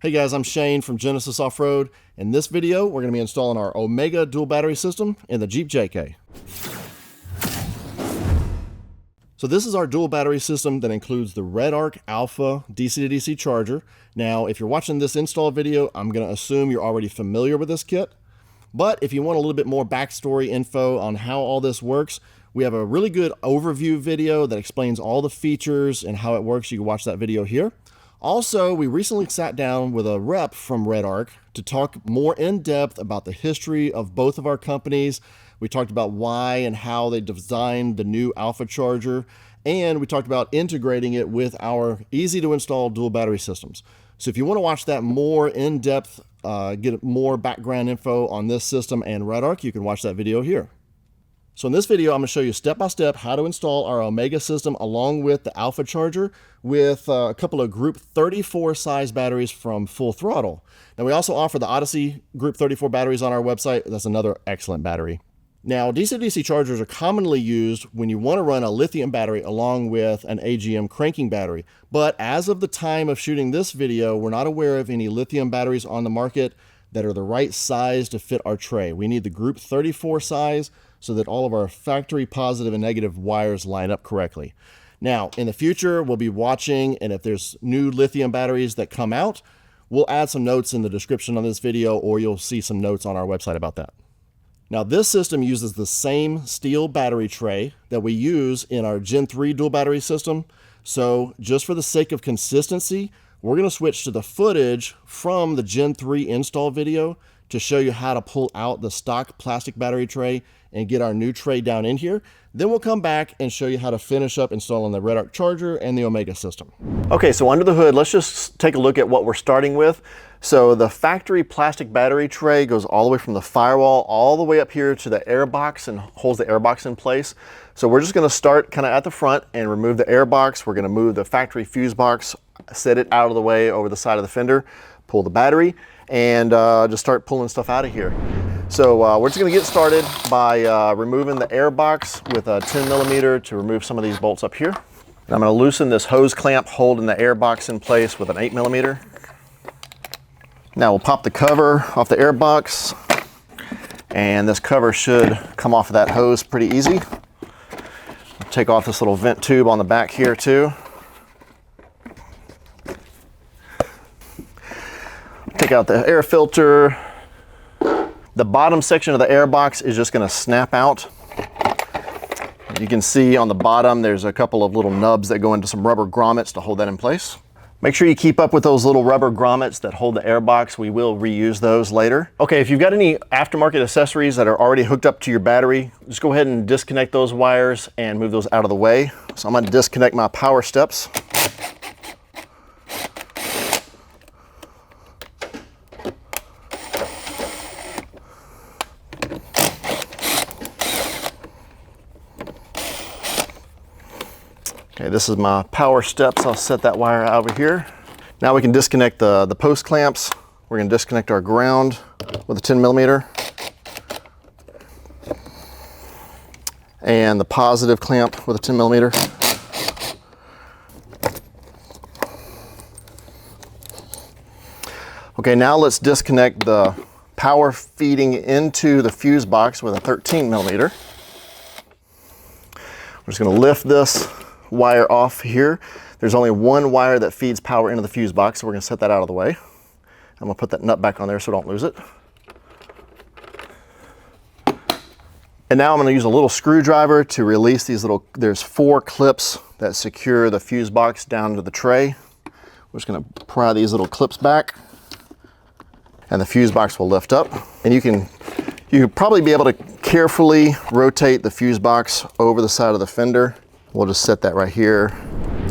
Hey guys, I'm Shane from Genesis Offroad. In this video, we're going to be installing our Omega dual battery system in the Jeep JK. So this is our dual battery system that includes the Red Arc Alpha DC-to-DC charger. Now, if you're watching this install video, I'm going to assume you're already familiar with this kit. But if you want a little bit more backstory info on how all this works, we have a really good overview video that explains all the features and how it works. You can watch that video here. Also, we recently sat down with a rep from Red Arc to talk more in depth about the history of both of our companies. We talked about why and how they designed the new Alpha charger, and we talked about integrating it with our easy to install dual battery systems. So if you want to watch that more in depth, get more background info on this system and Red Arc, you can watch that video here. So in this video, I'm going to show you step by step how to install our Omega system along with the Alpha charger with a couple of Group 34 size batteries from Full Throttle. Now we also offer the Odyssey Group 34 batteries on our website. That's another excellent battery. Now DC-to-DC chargers are commonly used when you want to run a lithium battery along with an AGM cranking battery. But as of the time of shooting this video, we're not aware of any lithium batteries on the market that are the right size to fit our tray. We need the Group 34 size so that all of our factory positive and negative wires line up correctly. Now, in the future, we'll be watching, and if there's new lithium batteries that come out, we'll add some notes in the description on this video, or you'll see some notes on our website about that. Now, this system uses the same steel battery tray that we use in our Gen 3 dual battery system. So just for the sake of consistency, we're going to switch to the footage from the Gen 3 install video to show you how to pull out the stock plastic battery tray and get our new tray down in here. Then we'll come back and show you how to finish up installing the Red Arc charger and the Omega system. Okay, so under the hood, let's just take a look at what we're starting with. So the factory plastic battery tray goes all the way from the firewall all the way up here to the air box and holds the air box in place. So we're just going to start kind of at the front and remove the air box. We're going to move the factory fuse box, set it out of the way over the side of the fender, pull the battery, and just start pulling stuff out of here. So we're just going to get started by removing the air box with a 10mm to remove some of these bolts up here. And I'm going to loosen this hose clamp holding the air box in place with an 8mm. Now we'll pop the cover off the air box, and this cover should come off of that hose pretty easy. Take off this little vent tube on the back here too. Take out the air filter. The bottom section of the air box is just going to snap out. You can see on the bottom there's a couple of little nubs that go into some rubber grommets to hold that in place. Make sure you keep up with those little rubber grommets that hold the air box. We will reuse those later. Okay, if you've got any aftermarket accessories that are already hooked up to your battery, just go ahead and disconnect those wires and move those out of the way. So I'm going to disconnect my power steps. Okay, this is my power steps. I'll set that wire out over here. Now we can disconnect the post clamps. We're going to disconnect our ground with a 10mm. And the positive clamp with a 10mm. Okay, now let's disconnect the power feeding into the fuse box with a 13mm. We're just going to lift this wire off here. There's only one wire that feeds power into the fuse box, so we're going to set that out of the way. I'm going to put that nut back on there so don't lose it. And now I'm going to use a little screwdriver to release these there's 4 clips that secure the fuse box down to the tray. We're just going to pry these little clips back, and the fuse box will lift up. And you'll probably be able to carefully rotate the fuse box over the side of the fender. We'll just set that right here.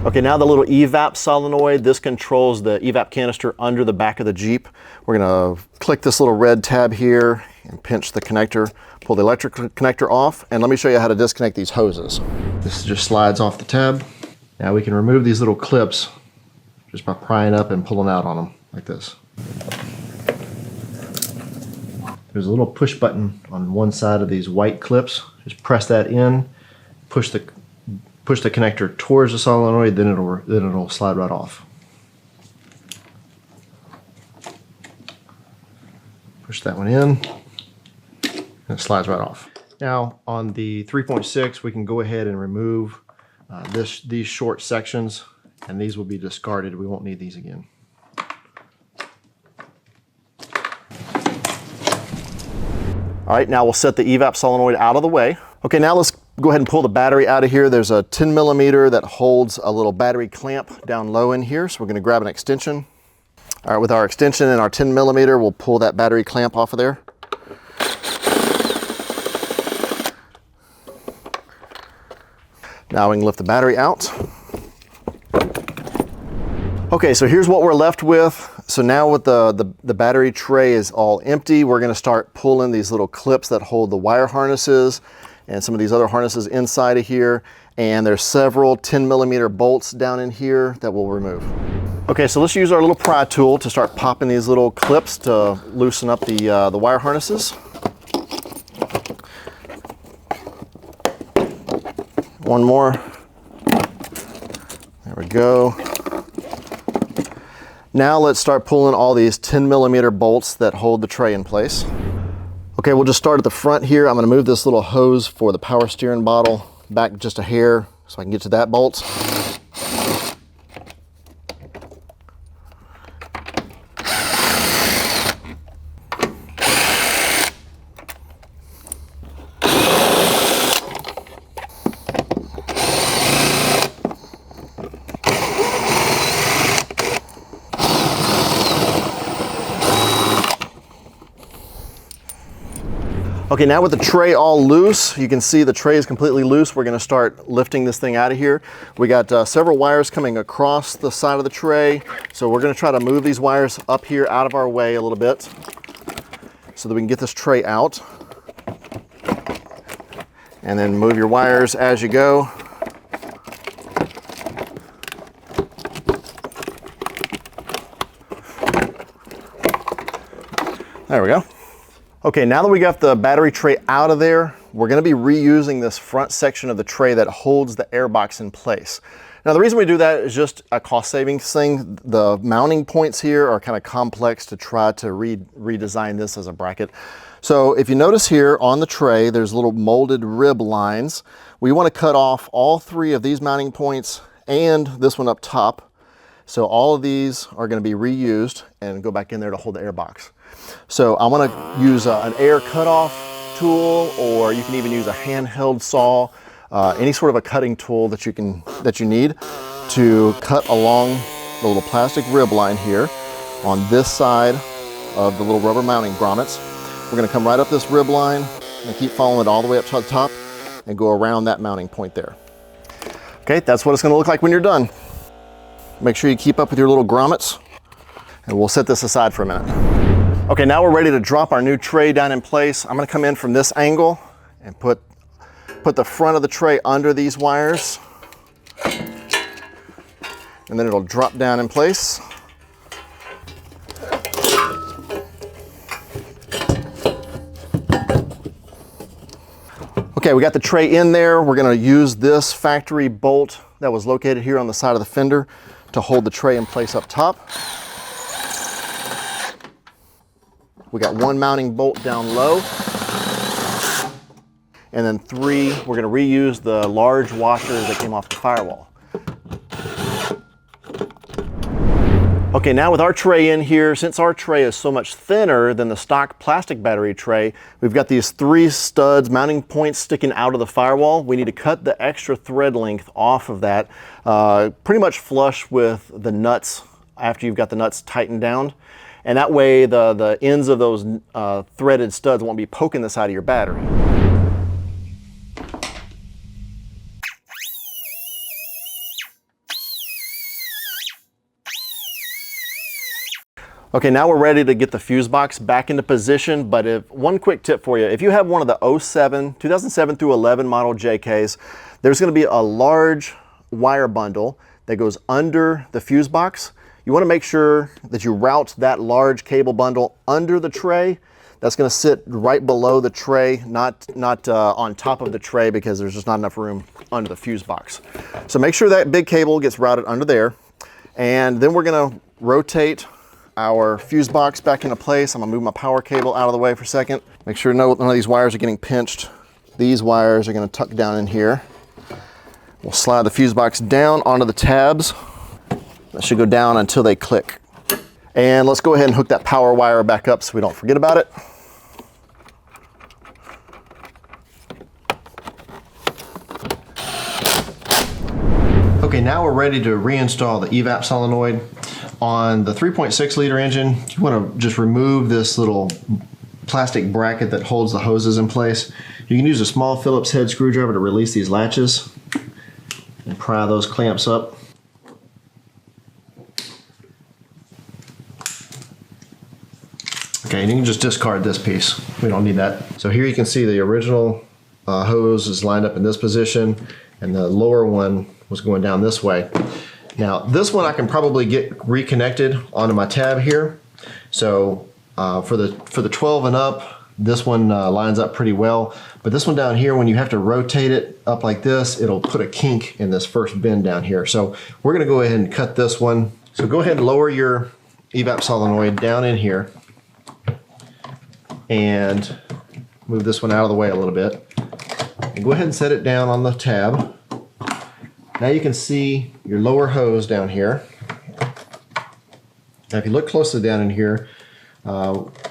Okay, now the little evap solenoid, this controls the evap canister under the back of the Jeep. We're gonna click this little red tab here and pinch the connector, pull the electric connector off, and let me show you how to disconnect these hoses. This just slides off the tab. Now we can remove these little clips just by prying up and pulling out on them like this. There's a little push button on one side of these white clips. Just press that in, push the connector towards the solenoid, then it'll slide right off. Push that one in, and it slides right off. Now on the 3.6, we can go ahead and remove these short sections, and these will be discarded. We won't need these again. All right, now we'll set the evap solenoid out of the way. Okay, now let's go ahead and pull the battery out of here. There's a 10mm that holds a little battery clamp down low in here, so we're gonna grab an extension. All right, with our extension and our 10mm, we'll pull that battery clamp off of there. Now we can lift the battery out. Okay, so here's what we're left with. So now with the battery tray is all empty, we're gonna start pulling these little clips that hold the wire harnesses and some of these other harnesses inside of here. And there's several 10mm bolts down in here that we'll remove. Okay, so let's use our little pry tool to start popping these little clips to loosen up the wire harnesses. One more. There we go. Now let's start pulling all these 10mm bolts that hold the tray in place. Okay, we'll just start at the front here. I'm gonna move this little hose for the power steering bottle back just a hair so I can get to that bolt. Okay, now with the tray all loose, you can see the tray is completely loose. We're gonna start lifting this thing out of here. We got several wires coming across the side of the tray. So we're gonna try to move these wires up here out of our way a little bit so that we can get this tray out. And then move your wires as you go. There we go. Okay, now that we got the battery tray out of there, we're gonna be reusing this front section of the tray that holds the air box in place. Now, the reason we do that is just a cost savings thing. The mounting points here are kind of complex to try to redesign this as a bracket. So if you notice here on the tray, there's little molded rib lines. We wanna cut off all three of these mounting points and this one up top. So all of these are gonna be reused and go back in there to hold the air box. So I want to use an air cutoff tool, or you can even use a handheld saw, any sort of a cutting tool that you need to cut along the little plastic rib line here on this side of the little rubber mounting grommets. We're going to come right up this rib line and keep following it all the way up to the top and go around that mounting point there. Okay, that's what it's going to look like when you're done. Make sure you keep up with your little grommets, and we'll set this aside for a minute. Okay, now we're ready to drop our new tray down in place. I'm gonna come in from this angle and put the front of the tray under these wires. And then it'll drop down in place. Okay, we got the tray in there. We're gonna use this factory bolt that was located here on the side of the fender to hold the tray in place up top. We got one mounting bolt down low. And then three, we're gonna reuse the large washers that came off the firewall. Okay, now with our tray in here, since our tray is so much thinner than the stock plastic battery tray, we've got these 3 studs, mounting points sticking out of the firewall. We need to cut the extra thread length off of that, pretty much flush with the nuts after you've got the nuts tightened down. And that way the ends of those threaded studs won't be poking the side of your battery. Okay, now we're ready to get the fuse box back into position, but one quick tip for you, if you have one of the 2007 through 11 model JKs, there's gonna be a large wire bundle that goes under the fuse box. You wanna make sure that you route that large cable bundle under the tray. That's gonna sit right below the tray, not on top of the tray, because there's just not enough room under the fuse box. So make sure that big cable gets routed under there, and then we're gonna rotate our fuse box back into place. I'm gonna move my power cable out of the way for a second. Make sure none of these wires are getting pinched. These wires are gonna tuck down in here. We'll slide the fuse box down onto the tabs. That should go down until they click. And let's go ahead and hook that power wire back up so we don't forget about it. Okay, now we're ready to reinstall the evap solenoid. On the 3.6 liter engine, you want to just remove this little plastic bracket that holds the hoses in place. You can use a small Phillips head screwdriver to release these latches and pry those clamps up. Okay, and you can just discard this piece. We don't need that. So here you can see the original hose is lined up in this position, and the lower one was going down this way. Now this one I can probably get reconnected onto my tab here. So for the 12 and up, this one lines up pretty well. But this one down here, when you have to rotate it up like this, it'll put a kink in this first bend down here. So we're gonna go ahead and cut this one. So go ahead and lower your evap solenoid down in here and move this one out of the way a little bit. And go ahead and set it down on the tab. Now you can see your lower hose down here. Now if you look closely down in here,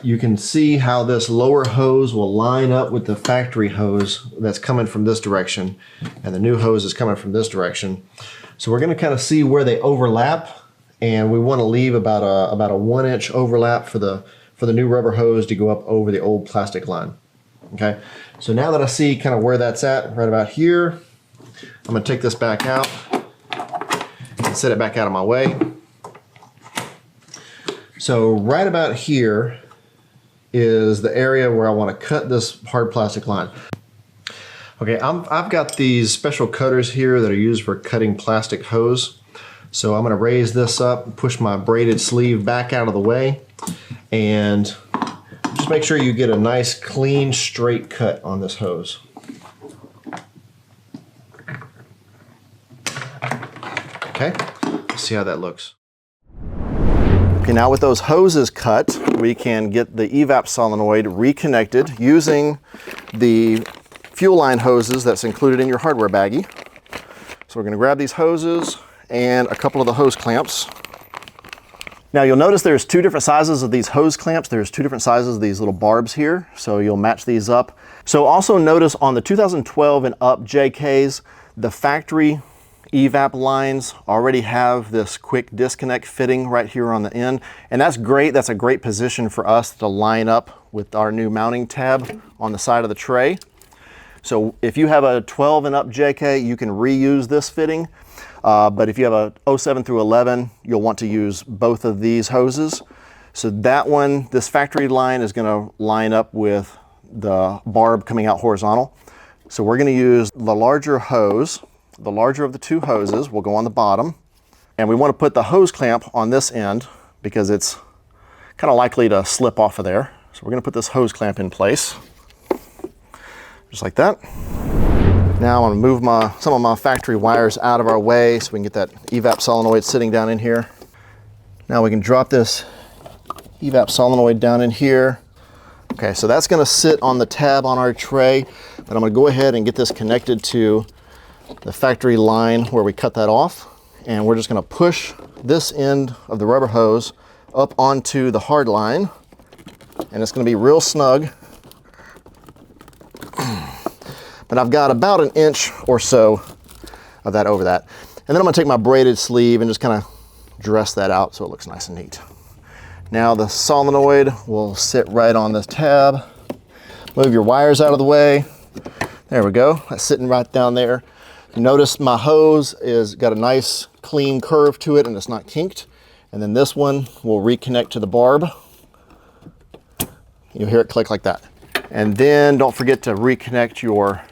you can see how this lower hose will line up with the factory hose that's coming from this direction, and the new hose is coming from this direction. So we're going to kind of see where they overlap, and we want to leave about a 1 inch overlap for the new rubber hose to go up over the old plastic line. Okay, so now that I see kind of where that's at, right about here, I'm going to take this back out and set it back out of my way. So right about here is the area where I want to cut this hard plastic line. Okay, I've got these special cutters here that are used for cutting plastic hose. So I'm going to raise this up, push my braided sleeve back out of the way, and just make sure you get a nice, clean, straight cut on this hose. Okay, let's see how that looks. Okay, now with those hoses cut, we can get the evap solenoid reconnected using the fuel line hoses that's included in your hardware baggie. So we're going to grab these hoses and a couple of the hose clamps. Now you'll notice there's two different sizes of these hose clamps. There's two different sizes of these little barbs here, so you'll match these up. So also notice on the 2012 and up JKs, the factory evap lines already have this quick disconnect fitting right here on the end, and that's great. That's a great position for us to line up with our new mounting tab on the side of the tray. So if you have a 12 and up JK, you can reuse this fitting, but if you have a 07 through 11, you'll want to use both of these hoses. So that one, this factory line, is going to line up with the barb coming out horizontal. So we're going to use the larger hose. The larger of the two hoses will go on the bottom, and we want to put the hose clamp on this end because it's kind of likely to slip off of there. So we're going to put this hose clamp in place, just like that. Now I'm going to move some of my factory wires out of our way so we can get that evap solenoid sitting down in here. Now we can drop this evap solenoid down in here. Okay, so that's going to sit on the tab on our tray, but I'm going to go ahead and get this connected to the factory line where we cut that off, and we're just going to push this end of the rubber hose up onto the hard line, and it's going to be real snug. But I've got about an inch or so of that over that, and then I'm going to take my braided sleeve and just kind of dress that out so it looks nice and neat. Now the solenoid will sit right on this tab. Move your wires out of the way. There we go. That's sitting right down there. Notice my hose is got a nice clean curve to it and it's not kinked. And then this one will reconnect to the barb. You'll hear it click like that. And then don't forget to reconnect your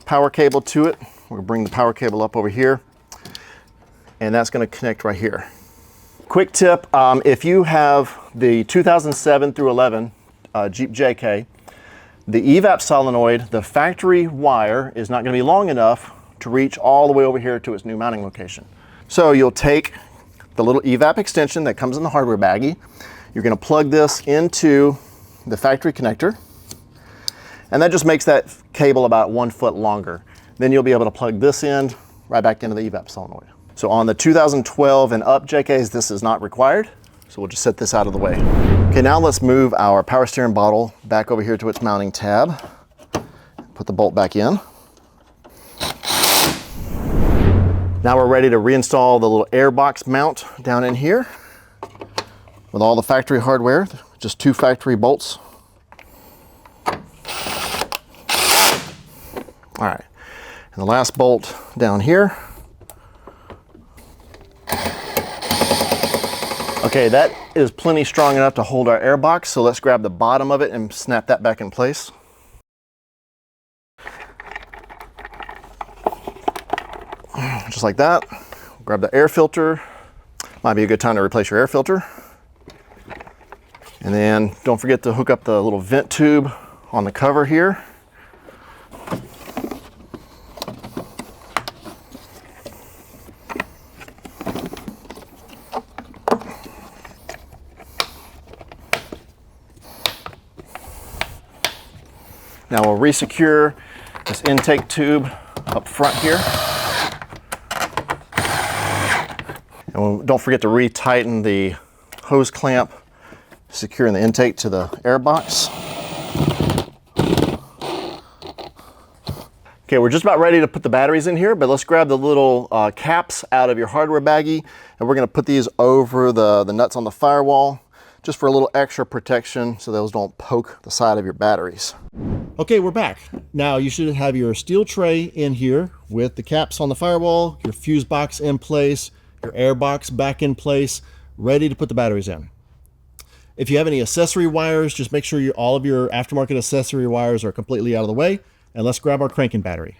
power cable to it. We're gonna bring the power cable up over here, and that's gonna connect right here. Quick tip, if you have the 2007 through 11 Jeep JK, the evap solenoid, the factory wire is not going to be long enough to reach all the way over here to its new mounting location. So you'll take the little evap extension that comes in the hardware baggie. You're going to plug this into the factory connector, and that just makes that cable about 1 foot longer. Then you'll be able to plug this in right back into the evap solenoid. So on the 2012 and up JKs, this is not required. So we'll just set this out of the way. Okay, now let's move our power steering bottle back over here to its mounting tab. Put the bolt back in. Now we're ready to reinstall the little air box mount down in here with all the factory hardware, just 2 factory bolts. All right, and the last bolt down here. Okay, that is plenty strong enough to hold our air box, so let's grab the bottom of it and snap that back in place. Just like that. Grab the air filter. Might be a good time to replace your air filter. And then don't forget to hook up the little vent tube on the cover here. Now we'll resecure this intake tube up front here. And don't forget to retighten the hose clamp, securing the intake to the air box. Okay, we're just about ready to put the batteries in here, but let's grab the little caps out of your hardware baggie, and we're gonna put these over the nuts on the firewall, just for a little extra protection so those don't poke the side of your batteries. Okay, we're back. Now you should have your steel tray in here with the caps on the firewall, your fuse box in place, your air box back in place, ready to put the batteries in. If you have any accessory wires, just make sure all of your aftermarket accessory wires are completely out of the way, and let's grab our cranking battery.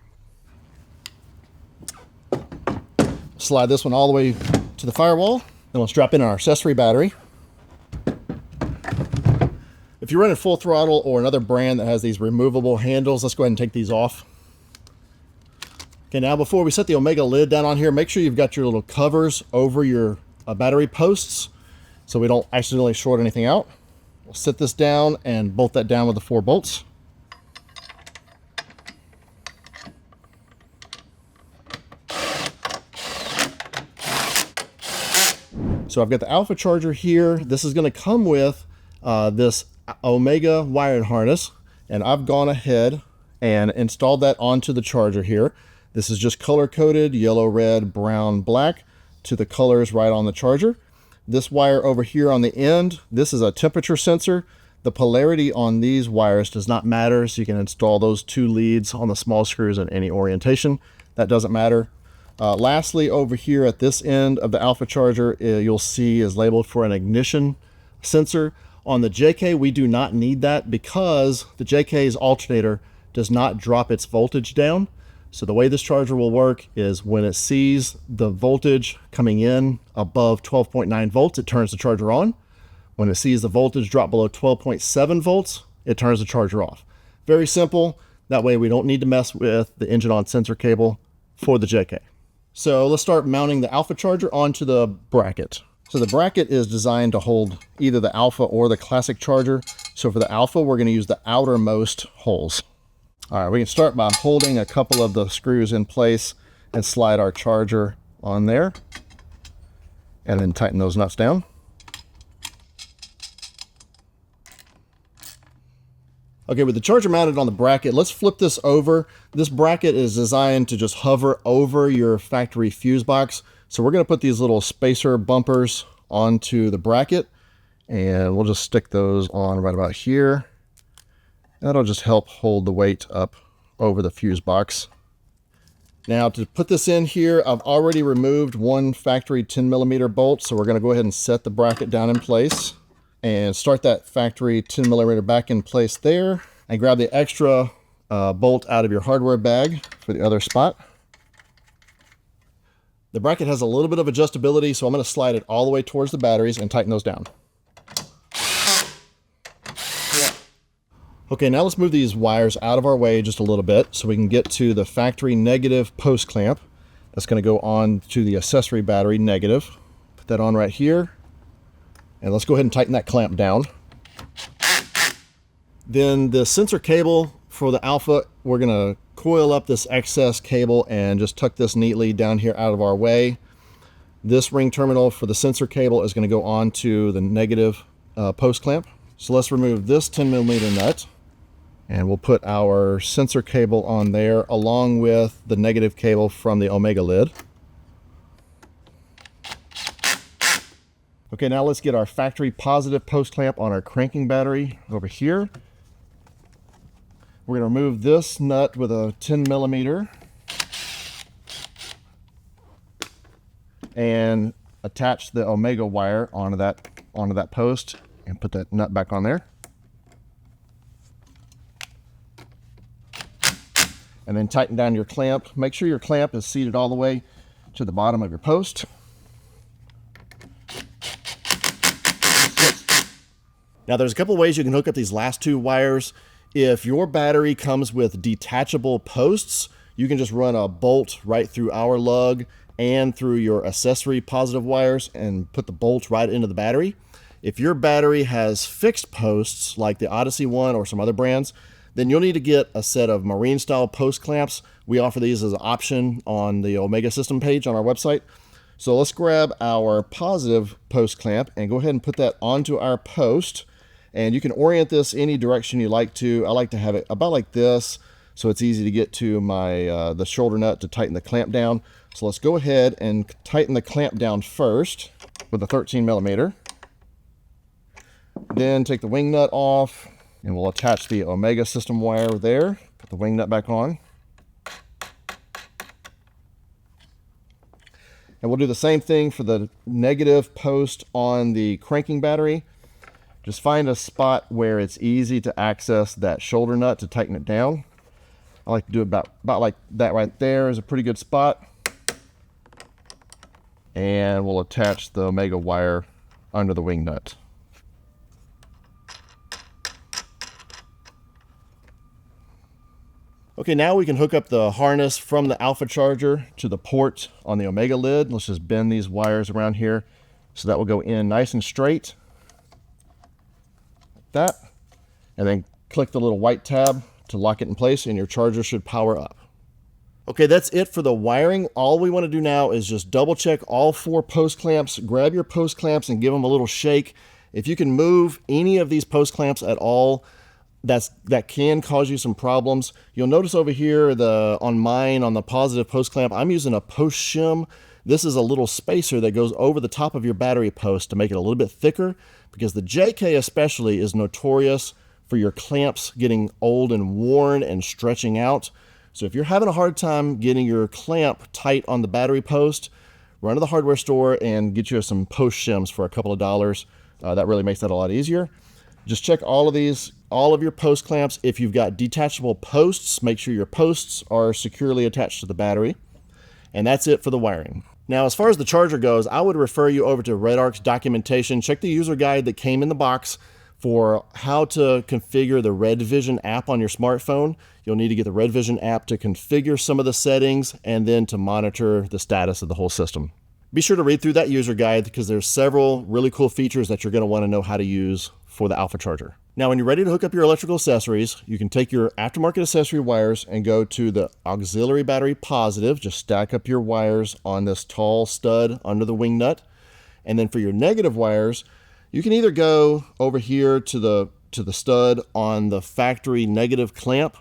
Slide this one all the way to the firewall, then let's drop in our accessory battery. If you're running full throttle or another brand that has these removable handles, let's go ahead and take these off. Okay, now before we set the Omega lid down on here, make sure you've got your little covers over your battery posts so we don't accidentally short anything out. We'll set this down and bolt that down with the 4 bolts. So I've got the alpha charger here. This is going to come with this Omega wiring harness, and I've gone ahead and installed that onto the charger here. This is just color coded yellow, red, brown, black to the colors right on the charger. This wire over here on the end, this is a temperature sensor. The polarity on these wires does not matter, so you can install those 2 leads on the small screws in any orientation. That doesn't matter. Lastly, over here at this end of the alpha charger, you'll see is labeled for an ignition sensor. On the JK, we do not need that because the JK's alternator does not drop its voltage down. So the way this charger will work is when it sees the voltage coming in above 12.9 volts, it turns the charger on. When it sees the voltage drop below 12.7 volts, it turns the charger off. Very simple. That way we don't need to mess with the engine on sensor cable for the JK. So let's start mounting the alpha charger onto the bracket. So the bracket is designed to hold either the alpha or the classic charger. So for the alpha, we're going to use the outermost holes. All right, we can start by holding a couple of the screws in place and slide our charger on there, and then tighten those nuts down. Okay, with the charger mounted on the bracket, let's flip this over. This bracket is designed to just hover over your factory fuse box. So we're going to put these little spacer bumpers onto the bracket, and we'll just stick those on right about here. That'll just help hold the weight up over the fuse box. Now to put this in here, I've already removed 1 factory 10mm bolt, so we're going to go ahead and set the bracket down in place and start that factory 10mm back in place there, and grab the extra bolt out of your hardware bag for the other spot. The bracket has a little bit of adjustability, so I'm going to slide it all the way towards the batteries and tighten those down. Okay, now let's move these wires out of our way just a little bit so we can get to the factory negative post clamp. That's going to go on to the accessory battery negative. Put that on right here. And let's go ahead and tighten that clamp down. Then the sensor cable for the Alpha, we're gonna coil up this excess cable and just tuck this neatly down here out of our way. This ring terminal for the sensor cable is gonna go onto the negative post clamp. So let's remove this 10mm nut, and we'll put our sensor cable on there along with the negative cable from the Omega lid. Okay, now let's get our factory positive post clamp on our cranking battery over here. We're going to remove this nut with a 10mm and attach the Omega wire onto that post and put that nut back on there. And then tighten down your clamp. Make sure your clamp is seated all the way to the bottom of your post. Now there's a couple ways you can hook up these last two wires. If your battery comes with detachable posts, you can just run a bolt right through our lug and through your accessory positive wires and put the bolt right into the battery. If your battery has fixed posts like the Odyssey one or some other brands, then you'll need to get a set of marine style post clamps. We offer these as an option on the Omega system page on our website. So let's grab our positive post clamp and go ahead and put that onto our post. And you can orient this any direction you like to. I like to have it about like this, so it's easy to get to my the shoulder nut to tighten the clamp down. So let's go ahead and tighten the clamp down first with a 13mm. Then take the wing nut off, and we'll attach the Omega system wire there. Put the wing nut back on. And we'll do the same thing for the negative post on the cranking battery. Just find a spot where it's easy to access that shoulder nut to tighten it down. I like to do it about like that right there is a pretty good spot. And we'll attach the Omega wire under the wing nut. Okay, now we can hook up the harness from the Alpha charger to the port on the Omega lid. Let's just bend these wires around here so that will go in nice and straight. That, and then click the little white tab to lock it in place, and your charger should power up. Okay, that's it for the wiring. All we want to do now is just double check all 4 post clamps. Grab your post clamps and give them a little shake. If you can move any of these post clamps at all, that can cause you some problems. You'll notice over here on the positive post clamp, I'm using a post shim. This is a little spacer that goes over the top of your battery post to make it a little bit thicker, because the JK especially is notorious for your clamps getting old and worn and stretching out. So if you're having a hard time getting your clamp tight on the battery post, run to the hardware store and get you some post shims for a couple of dollars. That really makes that a lot easier. Just check all of your post clamps. If you've got detachable posts, make sure your posts are securely attached to the battery. And that's it for the wiring. Now, as far as the charger goes, I would refer you over to RedArc's documentation. Check the user guide that came in the box for how to configure the RedVision app on your smartphone. You'll need to get the RedVision app to configure some of the settings and then to monitor the status of the whole system. Be sure to read through that user guide because there's several really cool features that you're going to want to know how to use for the Alpha charger. Now, when you're ready to hook up your electrical accessories, you can take your aftermarket accessory wires and go to the auxiliary battery positive. Just stack up your wires on this tall stud under the wing nut. And then for your negative wires, you can either go over here to the stud on the factory negative clamp,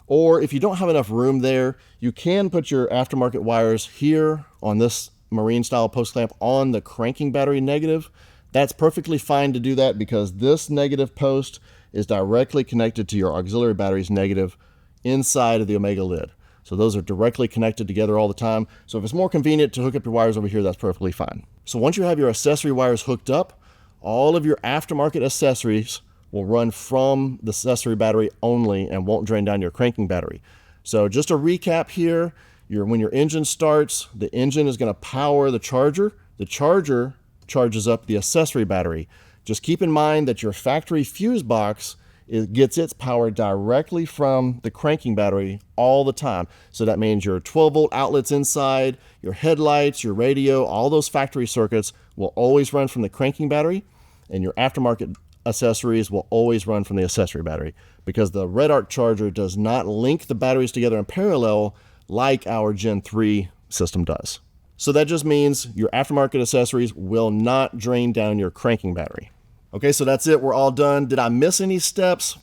or if you don't have enough room there, you can put your aftermarket wires here on this marine style post clamp on the cranking battery negative. That's perfectly fine to do that because this negative post is directly connected to your auxiliary battery's negative inside of the Omega lid. So those are directly connected together all the time. So if it's more convenient to hook up your wires over here, that's perfectly fine. So once you have your accessory wires hooked up, all of your aftermarket accessories will run from the accessory battery only and won't drain down your cranking battery. So just a recap here, when your engine starts, the engine is going to power the charger. The charger charges up the accessory battery. Just keep in mind that your factory fuse box it gets its power directly from the cranking battery all the time. So that means your 12-volt outlets inside, your headlights, your radio, all those factory circuits will always run from the cranking battery, and your aftermarket accessories will always run from the accessory battery, because the red arc charger does not link the batteries together in parallel like our Gen 3 system does. So that just means your aftermarket accessories will not drain down your cranking battery. Okay, so that's it. We're all done. Did I miss any steps?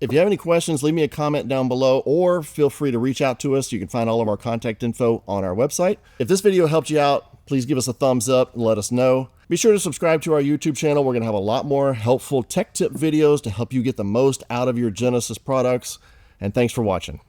If you have any questions, leave me a comment down below, or feel free to reach out to us. You can find all of our contact info on our website. If this video helped you out, please give us a thumbs up and let us know. Be sure to subscribe to our YouTube channel. We're going to have a lot more helpful tech tip videos to help you get the most out of your Genesis products. And thanks for watching.